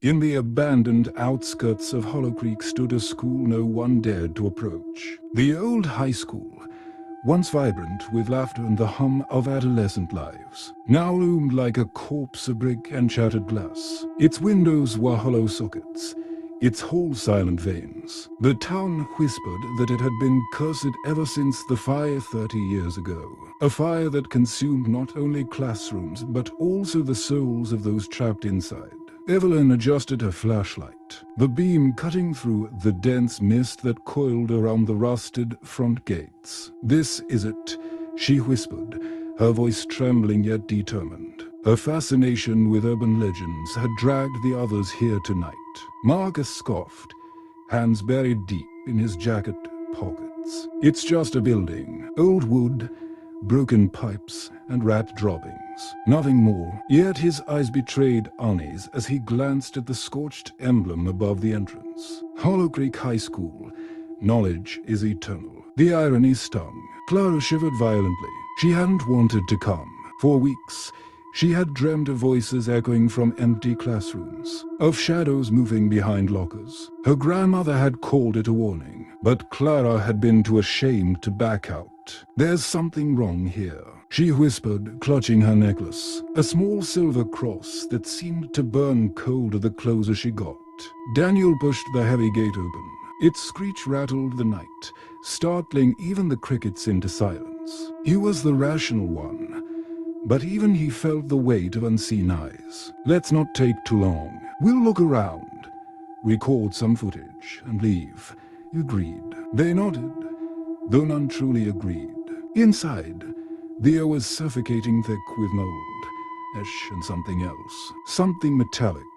In the abandoned outskirts of Hollowcreek stood a school no one dared to approach. The old high school, once vibrant with laughter and the hum of adolescent lives, now loomed like a corpse of brick and shattered glass. Its windows were hollow sockets, its halls silent veins. The town whispered that it had been cursed ever since the fire 30 years ago. A fire that consumed not only classrooms but also the souls of those trapped inside. Evelyn adjusted her flashlight, the beam cutting through the dense mist that coiled around the rusted front gates. "This is it," she whispered, her voice trembling yet determined. Her fascination with urban legends had dragged the others here tonight. Marcus scoffed, hands buried deep in his jacket pockets. "It's just a building, old wood, broken pipes and rat droppings. Nothing more." Yet his eyes betrayed unease as he glanced at the scorched emblem above the entrance. Hollowcreek High School. Knowledge is eternal. The irony stung. Clara shivered violently. She hadn't wanted to come. For weeks, she had dreamed of voices echoing from empty classrooms, of shadows moving behind lockers. Her grandmother had called it a warning, but Clara had been too ashamed to back out. "There's something wrong here," she whispered, clutching her necklace, a small silver cross that seemed to burn colder the closer she got. Daniel pushed the heavy gate open. Its screech rattled the night, startling even the crickets into silence. He was the rational one, but even he felt the weight of unseen eyes. "Let's not take too long. We'll look around, record some footage, and leave," he agreed. They nodded, though none truly agreed. Inside, the air was suffocating thick with mold, ash and something else. Something metallic,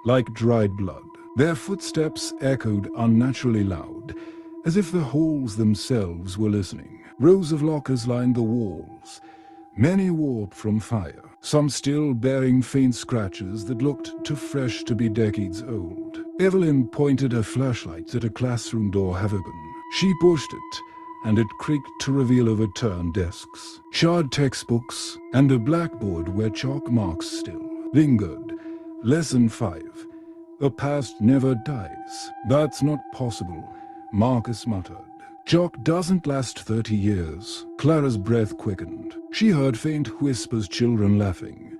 like dried blood. Their footsteps echoed unnaturally loud, as if the halls themselves were listening. Rows of lockers lined the walls, many warped from fire, some still bearing faint scratches that looked too fresh to be decades old. Evelyn pointed her flashlight at a classroom door half open. She pushed it, and it creaked to reveal overturned desks, charred textbooks, and a blackboard where chalk marks still lingered. Lesson 5. "The past never dies." "That's not possible," Marcus muttered. "Chalk doesn't last 30 years. Clara's breath quickened. She heard faint whispers, children laughing,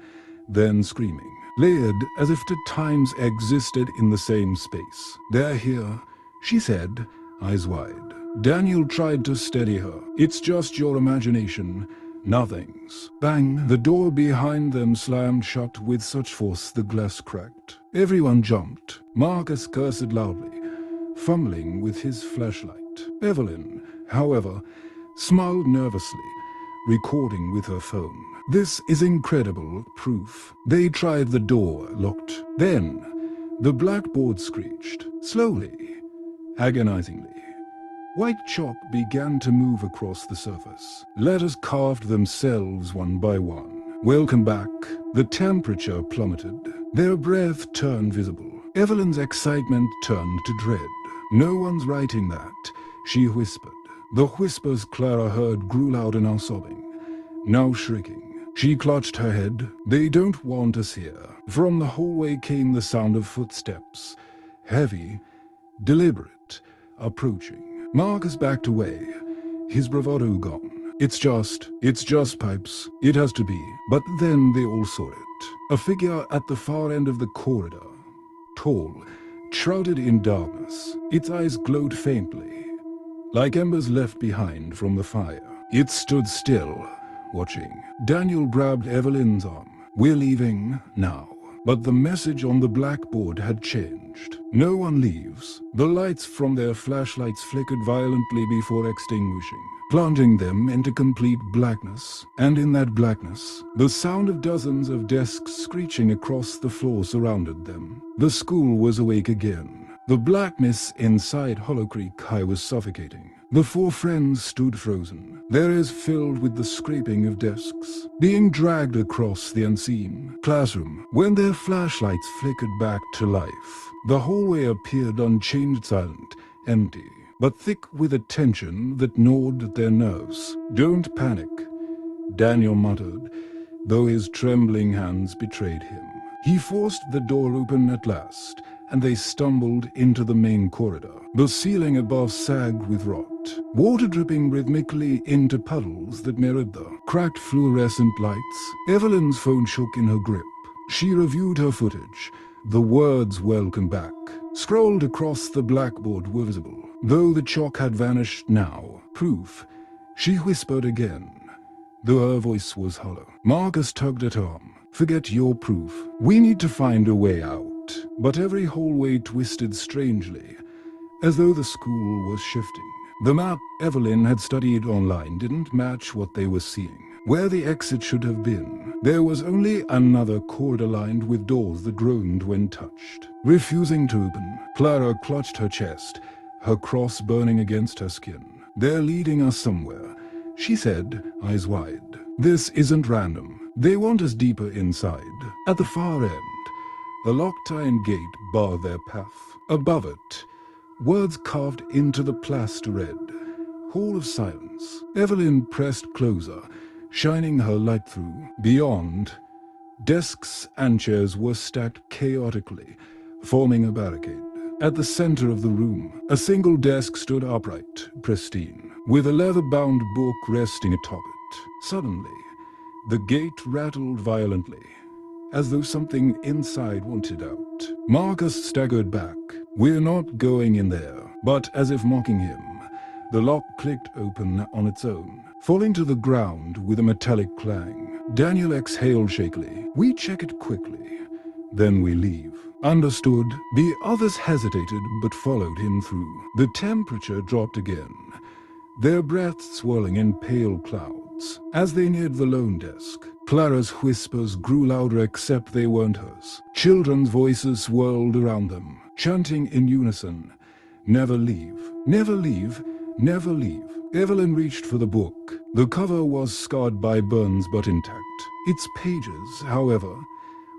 then screaming, layered as if the times existed in the same space. "They're here," she said, eyes wide. Daniel tried to steady her. "It's just your imagination. Nothing's." Bang! The door behind them slammed shut with such force the glass cracked. Everyone jumped. Marcus cursed loudly, fumbling with his flashlight. Evelyn, however, smiled nervously, recording with her phone. "This is incredible proof." They tried the door, locked. Then, the blackboard screeched, slowly, agonizingly. White chalk began to move across the surface. Letters carved themselves one by one. "Welcome back." The temperature plummeted. Their breath turned visible. Evelyn's excitement turned to dread. "No one's writing that," she whispered. The whispers Clara heard grew louder, now sobbing, now shrieking. She clutched her head. "They don't want us here." From the hallway came the sound of footsteps, heavy, deliberate, approaching. Marcus backed away, his bravado gone. It's just pipes. It has to be." But then they all saw it. A figure at the far end of the corridor. Tall, shrouded in darkness. Its eyes glowed faintly, like embers left behind from the fire. It stood still, watching. Daniel grabbed Evelyn's arm. "We're leaving now." But the message on the blackboard had changed. "No one leaves." The lights from their flashlights flickered violently before extinguishing, plunging them into complete blackness. And in that blackness, the sound of dozens of desks screeching across the floor surrounded them. The school was awake again. The blackness inside Hollowcreek High was suffocating. The four friends stood frozen, their ears filled with the scraping of desks, being dragged across the unseen classroom. When their flashlights flickered back to life, the hallway appeared unchanged, silent, empty, but thick with a tension that gnawed at their nerves. "Don't panic," Daniel muttered, though his trembling hands betrayed him. He forced the door open at last, and they stumbled into the main corridor. The ceiling above sagged with rot, water dripping rhythmically into puddles that mirrored the cracked fluorescent lights. Evelyn's phone shook in her grip. She reviewed her footage. The words "Welcome back" scrolled across the blackboard were visible, though the chalk had vanished now. Proof. She whispered again, though her voice was hollow. Marcus tugged at her arm. Forget your proof. We need to find a way out. But every hallway twisted strangely, as though the school was shifting. The map Evelyn had studied online didn't match what they were seeing. Where the exit should have been, there was only another corridor lined with doors that groaned when touched. Refusing to open, Clara clutched her chest, her cross burning against her skin. "They're leading us somewhere," she said, eyes wide. "This isn't random. They want us deeper inside." At the far end, a locked iron gate barred their path. Above it, words carved into the plaster read, "Hall of Silence." Evelyn pressed closer, shining her light through. Beyond, desks and chairs were stacked chaotically, forming a barricade. At the center of the room, a single desk stood upright, pristine, with a leather-bound book resting atop it. Suddenly, the gate rattled violently, as though something inside wanted out. Marcus staggered back. "We're not going in there." But as if mocking him, the lock clicked open on its own, falling to the ground with a metallic clang. Daniel exhaled shakily. "We check it quickly, then we leave." "Understood." The others hesitated but followed him through. The temperature dropped again, their breaths swirling in pale clouds. As they neared the lone desk, Clara's whispers grew louder, except they weren't hers. Children's voices swirled around them, chanting in unison, "Never leave, never leave, never leave." Evelyn reached for the book. The cover was scarred by burns but intact. Its pages, however,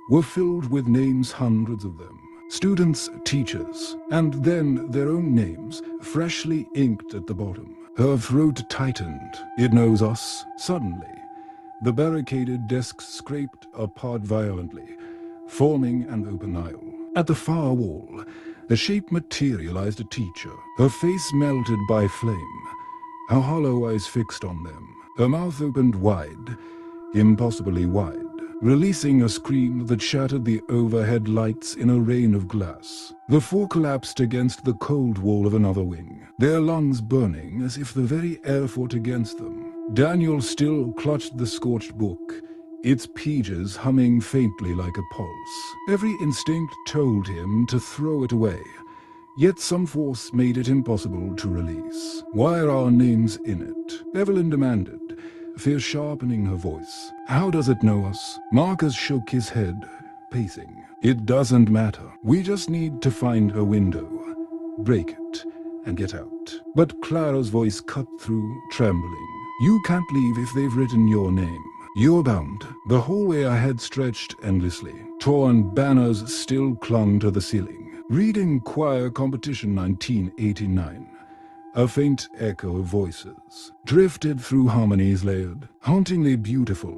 were filled with names, hundreds of them. Students, teachers, and then their own names, freshly inked at the bottom. Her throat tightened. "It knows us." Suddenly, the barricaded desks scraped apart violently, forming an open aisle. At the far wall, a shape materialized, a teacher, her face melted by flame, her hollow eyes fixed on them. Her mouth opened wide, impossibly wide, releasing a scream that shattered the overhead lights in a rain of glass. The four collapsed against the cold wall of another wing, their lungs burning as if the very air fought against them. Daniel still clutched the scorched book, its pages humming faintly like a pulse. Every instinct told him to throw it away, yet some force made it impossible to release. "Why are our names in it?" Evelyn demanded, fear sharpening her voice. "How does it know us?" Marcus shook his head, pacing. "It doesn't matter. We just need to find a window, break it, and get out." But Clara's voice cut through, trembling. "You can't leave if they've written your name. You're bound." The hallway ahead stretched endlessly. Torn banners still clung to the ceiling. "Reading Choir Competition 1989. A faint echo of voices drifted through harmonies layered, hauntingly beautiful,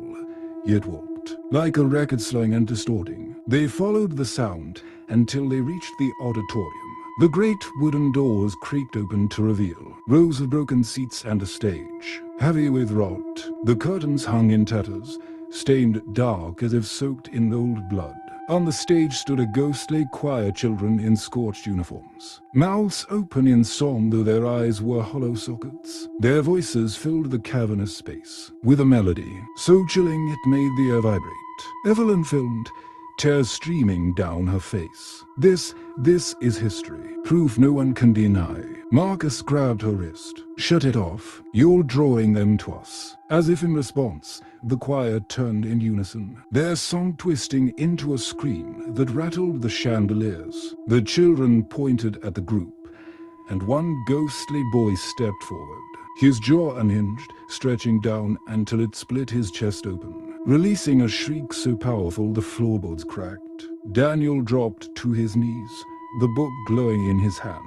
yet warped, like a record slowing and distorting. They followed the sound until they reached the auditorium. The great wooden doors creaked open to reveal rows of broken seats and a stage, heavy with rot. The curtains hung in tatters, stained dark as if soaked in old blood. On the stage stood a ghostly choir, children in scorched uniforms, mouths open in song though their eyes were hollow sockets. Their voices filled the cavernous space with a melody so chilling it made the air vibrate. Evelyn filmed, tears streaming down her face. This is history, proof no one can deny." Marcus grabbed her wrist. "Shut it off. You're drawing them to us." As if in response, the choir turned in unison, their song twisting into a scream that rattled the chandeliers. The children pointed at the group, and one ghostly boy stepped forward, his jaw unhinged, stretching down until it split his chest open, releasing a shriek so powerful the floorboards cracked. Daniel dropped to his knees, the book glowing in his hands.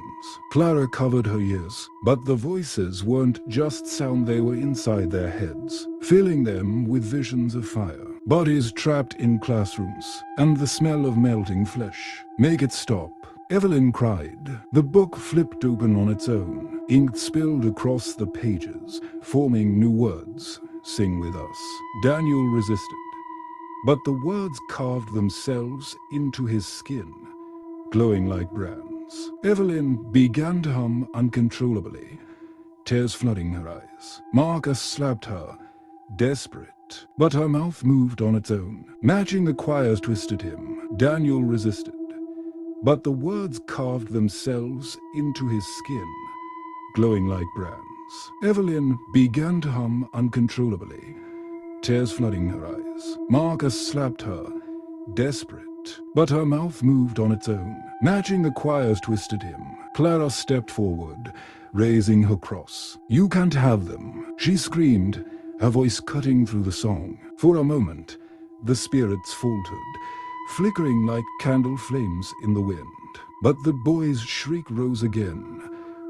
Clara covered her ears, but the voices weren't just sound, they were inside their heads, filling them with visions of fire. Bodies trapped in classrooms, and the smell of melting flesh. Make it stop. Evelyn cried. The book flipped open on its own. Ink spilled across the pages, forming new words. Sing with us. Daniel resisted, but the words carved themselves into his skin, glowing like brands. Evelyn began to hum uncontrollably, tears flooding her eyes. Marcus slapped her, desperate, but her mouth moved on its own, matching the choir's twisted hymn. Daniel resisted, but the words carved themselves into his skin, glowing like brands. Evelyn began to hum uncontrollably, tears flooding her eyes. Marcus slapped her, desperate, but her mouth moved on its own, matching the choir's twisted hymn. Clara stepped forward, raising her cross. "You can't have them," she screamed, her voice cutting through the song. For a moment, the spirits faltered, flickering like candle flames in the wind. But the boy's shriek rose again,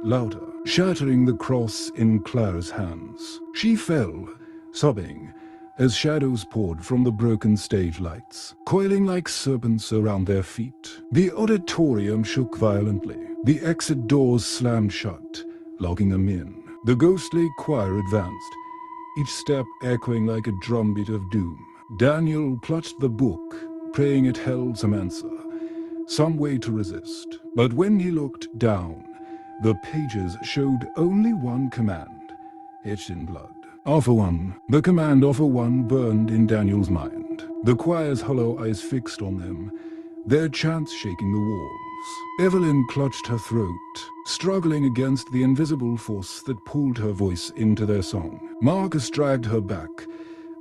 louder, shattering the cross in Clara's hands. She fell, sobbing, as shadows poured from the broken stage lights, coiling like serpents around their feet. The auditorium shook violently. The exit doors slammed shut, locking them in. The ghostly choir advanced, each step echoing like a drumbeat of doom. Daniel clutched the book, praying it held some answer, some way to resist. But when he looked down, the pages showed only one command, etched in blood. Offer one. The command offer one burned in Daniel's mind. The choir's hollow eyes fixed on them, their chants shaking the walls. Evelyn clutched her throat, struggling against the invisible force that pulled her voice into their song. Marcus dragged her back,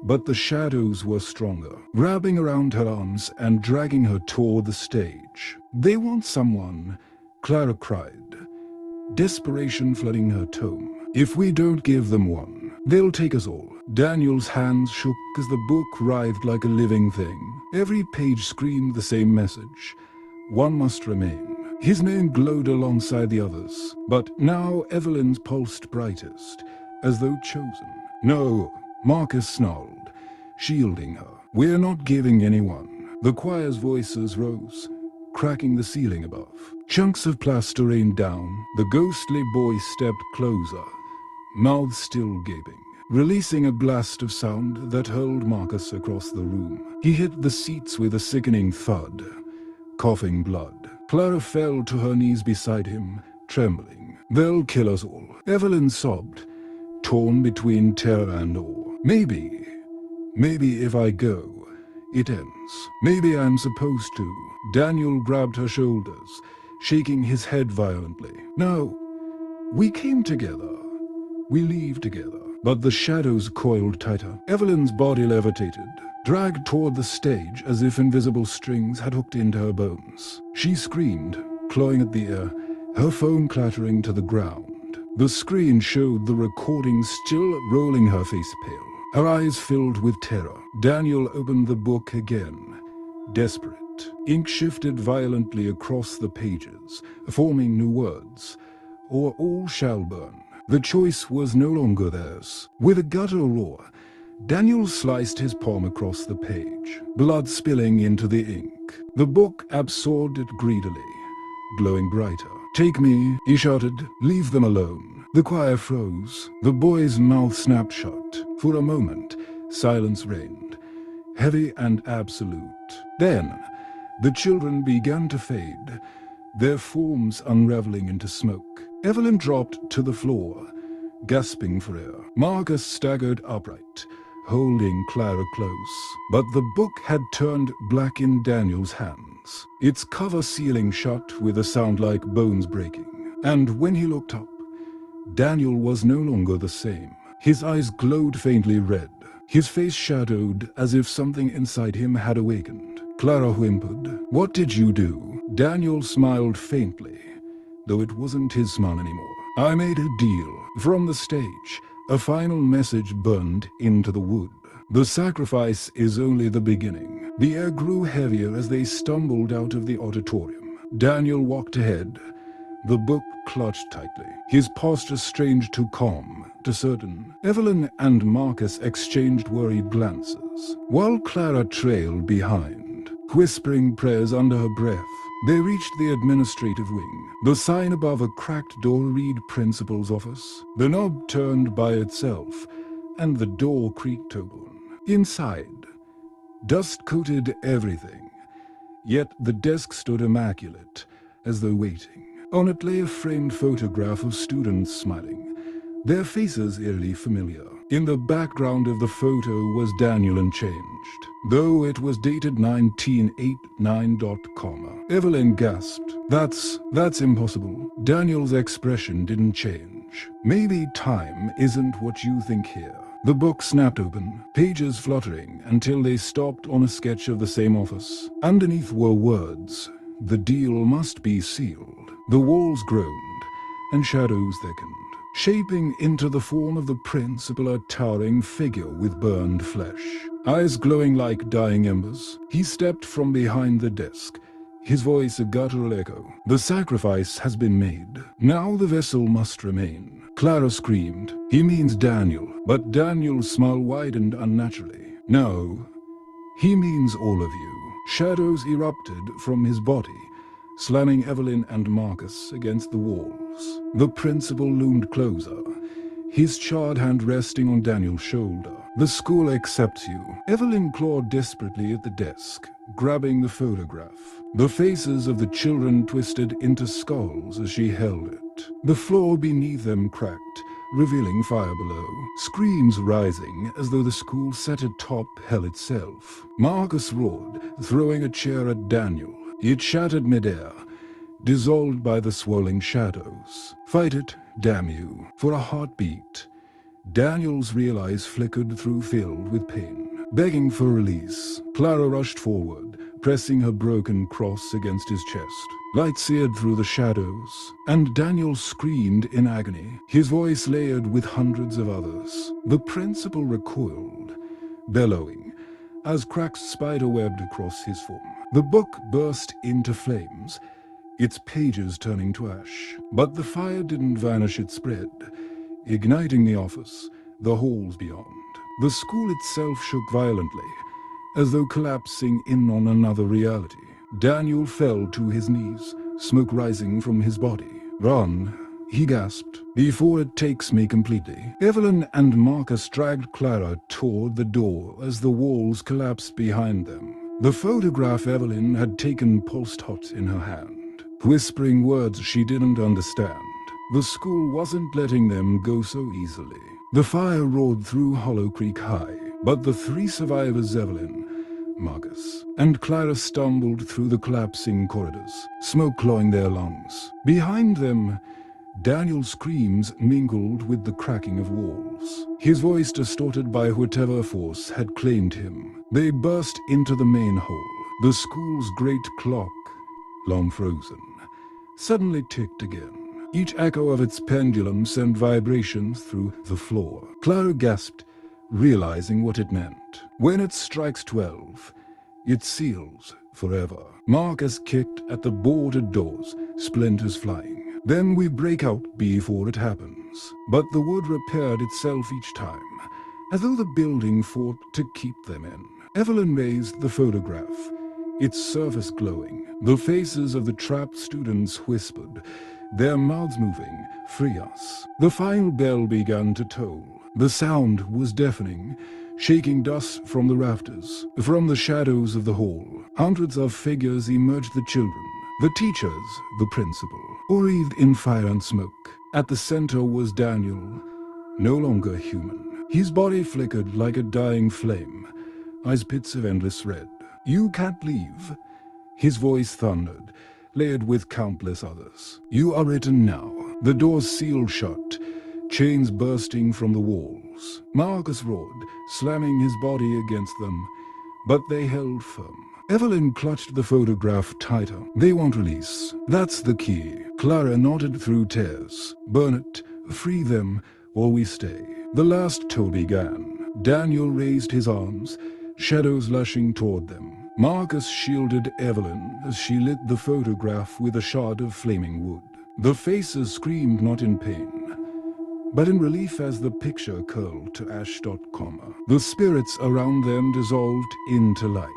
but the shadows were stronger, wrapping around her arms and dragging her toward the stage. "They want someone," Clara cried, desperation flooding her tone. "If we don't give them one, they'll take us all." Daniel's hands shook as the book writhed like a living thing. Every page screamed the same message. One must remain. His name glowed alongside the others, but now Evelyn's pulsed brightest, as though chosen. "No," Marcus snarled, shielding her. "We're not giving anyone." The choir's voices rose, cracking the ceiling above. Chunks of plaster rained down. The ghostly boy stepped closer, mouth still gaping, releasing a blast of sound that hurled Marcus across the room. He hit the seats with a sickening thud, coughing blood. Clara fell to her knees beside him, trembling. "They'll kill us all," Evelyn sobbed, torn between terror and awe. Maybe if I go, it ends. Maybe I'm supposed to." Daniel grabbed her shoulders, shaking his head violently. "No, we came together. We leave together." But the shadows coiled tighter. Evelyn's body levitated, dragged toward the stage as if invisible strings had hooked into her bones. She screamed, clawing at the air, her phone clattering to the ground. The screen showed the recording still rolling, her face pale, her eyes filled with terror. Daniel opened the book again, desperate. Ink shifted violently across the pages, forming new words. "Or all shall burn." The choice was no longer theirs. With a guttural roar, Daniel sliced his palm across the page, blood spilling into the ink. The book absorbed it greedily, glowing brighter. "Take me," he shouted. "Leave them alone." The choir froze. The boy's mouth snapped shut. For a moment, silence reigned, heavy and absolute. Then, the children began to fade, their forms unraveling into smoke. Evelyn dropped to the floor, gasping for air. Marcus staggered upright, holding Clara close. But the book had turned black in Daniel's hands, its cover sealing shut with a sound like bones breaking. And when he looked up, Daniel was no longer the same. His eyes glowed faintly red, his face shadowed as if something inside him had awakened. Clara whimpered, "What did you do?" Daniel smiled faintly, though it wasn't his smile anymore. "I made a deal." From the stage, a final message burned into the wood. "The sacrifice is only the beginning." The air grew heavier as they stumbled out of the auditorium. Daniel walked ahead, the book clutched tightly, his posture strange to calm, to certain. Evelyn and Marcus exchanged worried glances, while Clara trailed behind, whispering prayers under her breath. They reached the administrative wing. The sign above a cracked door read Principal's office. The knob turned by itself, and the door creaked open. Inside, dust coated everything, yet the desk stood immaculate, as though waiting. On it lay a framed photograph of students smiling, their faces eerily familiar. In the background of the photo was Daniel unchanged, though it was dated 1989. Evelyn gasped. That's impossible. Daniel's expression didn't change. Maybe time isn't what you think here. The book snapped open, pages fluttering until they stopped on a sketch of the same office. Underneath were words. The deal must be sealed. The walls groaned, and shadows thickened, shaping into the form of the principal, a towering figure with burned flesh, eyes glowing like dying embers. He stepped from behind the desk, his voice a guttural echo. The sacrifice has been made. Now the vessel must remain. Clara screamed. He means Daniel. But Daniel's smile widened unnaturally. No, he means all of you. Shadows erupted from his body, slamming Evelyn and Marcus against the walls. The principal loomed closer, his charred hand resting on Daniel's shoulder. The school accepts you. Evelyn clawed desperately at the desk, grabbing the photograph. The faces of the children twisted into skulls as she held it. The floor beneath them cracked, revealing fire below. Screams rising as though the school set atop hell itself. Marcus roared, throwing a chair at Daniel. It shattered midair, dissolved by the swirling shadows. Fight it, damn you. For a heartbeat, Daniel's real eyes flickered through, filled with pain. Begging for release, Clara rushed forward, pressing her broken cross against his chest. Light seared through the shadows, and Daniel screamed in agony, his voice layered with hundreds of others. The principal recoiled, bellowing, as cracks spiderwebbed across his form. The book burst into flames, its pages turning to ash. But the fire didn't vanish, it spread, igniting the office, the halls beyond. The school itself shook violently, as though collapsing in on another reality. Daniel fell to his knees, smoke rising from his body. Run, he gasped, before it takes me completely. Evelyn and Marcus dragged Clara toward the door as the walls collapsed behind them. The photograph Evelyn had taken pulsed hot in her hand, whispering words she didn't understand. The school wasn't letting them go so easily. The fire roared through Hollowcreek High, but the three survivors, Evelyn, Marcus, and Clara, stumbled through the collapsing corridors, smoke clawing their lungs. Behind them, Daniel's screams mingled with the cracking of walls, his voice distorted by whatever force had claimed him. They burst into the main hall. The school's great clock, long frozen, suddenly ticked again. Each echo of its pendulum sent vibrations through the floor. Clara gasped, realizing what it meant. When it strikes 12, it seals forever. Marcus kicked at the boarded doors, splinters flying. Then we break out before it happens. But the wood repaired itself each time, as though the building fought to keep them in. Evelyn raised the photograph, its surface glowing. The faces of the trapped students whispered, their mouths moving, "Free us." The final bell began to toll. The sound was deafening, shaking dust from the rafters. From the shadows of the hall, hundreds of figures emerged: the children, the teachers, the principal, wreathed in fire and smoke. At the center was Daniel, no longer human. His body flickered like a dying flame, eyes pits of endless red. "You can't leave," his voice thundered, layered with countless others. "You are written now." The doors sealed shut, chains bursting from the walls. Marcus roared, slamming his body against them, but they held firm. Evelyn clutched the photograph tighter. "They won't release. That's the key." Clara nodded through tears. "Burn it, free them, or we stay." The last toll began. Daniel raised his arms, shadows lushing toward them. Marcus shielded Evelyn as she lit the photograph with a shard of flaming wood. The faces screamed not in pain, but in relief as the picture curled to ash. The spirits around them dissolved into light,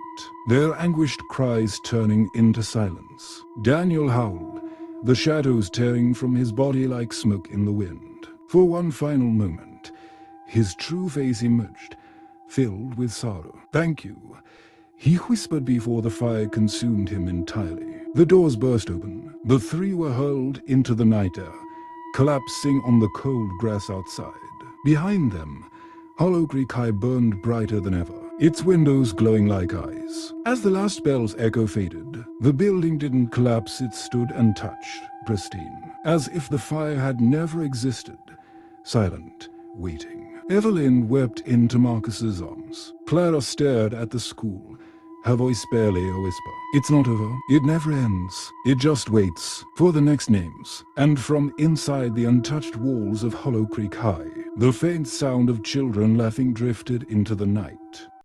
their anguished cries turning into silence. Daniel howled, the shadows tearing from his body like smoke in the wind. For one final moment, his true face emerged, filled with sorrow. "Thank you," he whispered before the fire consumed him entirely. The doors burst open. The three were hurled into the night air, collapsing on the cold grass outside. Behind them, Hollowcreek High burned brighter than ever, its windows glowing like eyes. As the last bell's echo faded, the building didn't collapse, it stood untouched, pristine, as if the fire had never existed, silent, waiting. Evelyn wept into Marcus's arms. Clara stared at the school, her voice barely a whisper. "It's not over. It never ends. It just waits for the next names." And from inside the untouched walls of Hollowcreek High, the faint sound of children laughing drifted into the night.